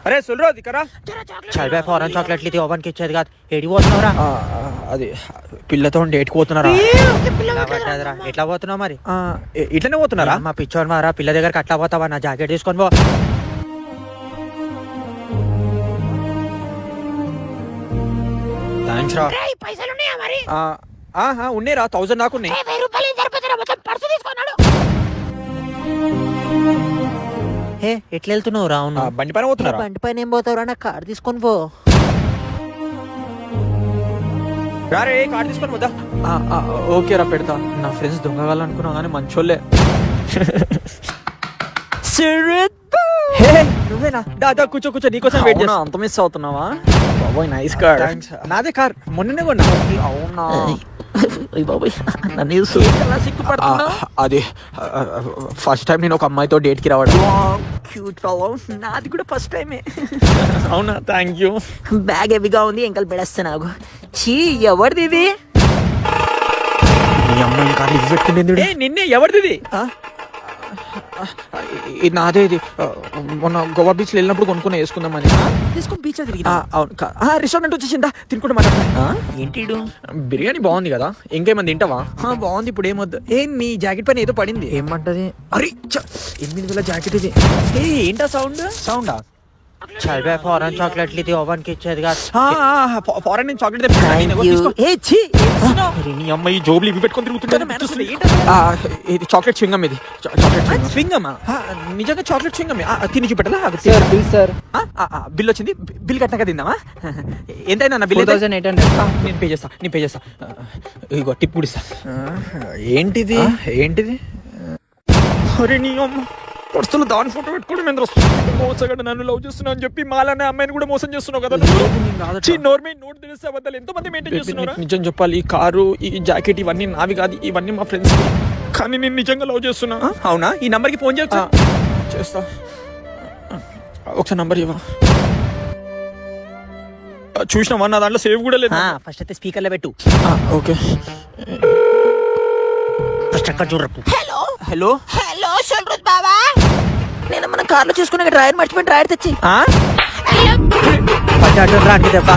అరే సుల్రో దిక్కరా. చల్ బే ఫారెన్ చాక్లెట్లు ఇది ఓవెన్కి ఇచ్చేది కాదు. ఏడికి పోతున్నావురా? అది పిల్లతో డేట్కి పోతున్నారా? ఎట్లా పోతున్నావు మరి? ఇట్లనే పోతున్నారా? మా పిచ్చోడు మారా పిల్ల దగ్గరకు అట్లా పోతావా? నా జాకెట్ తీసుకొని పో. థ్యాంక్స్ రా. ఉన్నాయిరా 1000 దాకా ఉన్నాయి. హే ఎట్లా వెళ్తున్నావు రా? అవును బండి పైన పోతున్నారా? బండి పైన ఏం పోతావురా? నా కార్ తీసుకొని పో. రారే కార్ తీసుకొని పోదా. ఓకే రా పెడతా. నా ఫ్రెండ్స్ దొంగగాళ్ళు అనుకున్నావు కానీ మంచోళ్ళే. నువ్వేనా? దాదా కూర్చో కూర్చో, నీకోసం వెయిట్ చేస్తా. అంత మిస్ అవుతున్నావా? బాబోయ్ నైస్ కార్. నాదే కార్, మొన్ననే కొన్నా. అవునా? అది ఫస్ట్ టైం నేను ఒక అమ్మాయితో డేట్ కి రావడం. నాది కూడా ఫస్ట్ టైమే. అవునా? Thank you. బ్యాగ్ హెవీగా ఉంది, ఎంకలు పెడేస్తా నాకు. చీ ఎవరిది ఇది? నిన్నే ఎవరిది? నాదే ఇది. మొన్న గోవా బీచ్ లో వెళ్ళినప్పుడు కొనుక్కుని వేసుకుందామని. తీసుకొని బీచ్ తిరిగి. అవును, రెస్టారెంట్ వచ్చేసిందా? తినుకుంటా మాట్లాడతా. ఏంటి బిర్యానీ బాగుంది కదా, ఇంకేమంది తింటావా? బాగుంది. ఇప్పుడు ఏమొద్దు. నీ జాకెట్ పైన ఏదో పడింది. ఏమంటది? అరే 8000 జాకెట్ ఇది. ఏంటా సౌండా? చల్ బే ఫారెన్ చాక్లెట్లు ఇది ఓవెన్కి ఇచ్చేది కాదు. ఫారెన్ నుంచి చాక్లెట్ అమ్మాయి జోబులు ఇవి పెట్టుకొని తిరుగుతుంటే ఇది చాక్లెట్ చింగం. ఇది చాక్లెట్ స్వింగమా? నిజంగా చాక్లెట్ చింగమే. తిని చూపెట్టలా? సార్ బిల్ వచ్చింది. బిల్ కట్టినాక తిందామా? ఎంతైనా బిల్? 4800. నేను పే చేస్తా. ఇగో టిప్ కూడా ఇస్తా. ఏంటిది? అరే నీ అమ్మ పర్సులో దాని ఫోటో పెట్టుకోవడం ఎంత మోసగాడు. నన్ను లవ్ చేస్తున్నా అని చెప్పి మాలనే అమ్మాయిని కూడా మోసం చేస్తున్నావు కదా. నోట్ తెలిస్తే అబద్ధాలు ఎంతో మంది మెయింటైన్ చేస్తున్నారు. నిజం చెప్పాలి, ఈ కారు, ఈ జాకెట్ ఇవన్నీ నావి కాదు, ఇవన్నీ మా ఫ్రెండ్స్. కానీ నేను నిజంగా లవ్ చేస్తున్నా. అవునా? ఈ నంబర్కి ఫోన్ చేస్తా. ఒకసారి నంబర్ ఇవ్వ. చూసినావా? నా దాంట్లో సేవ్ కూడా లేదు. ఫస్ట్ అయితే స్పీకర్ లో పెట్టు. ఓకే. ఫస్ట్ అక్కడ చూడరు. హలో షల్రుద్ బావా, నేను మన కార్లో చూసుకునే డ్రైవర్ మర్చిపోయి డ్రైవర్ తెచ్చి పడ్డాడు రా దెబ్బ.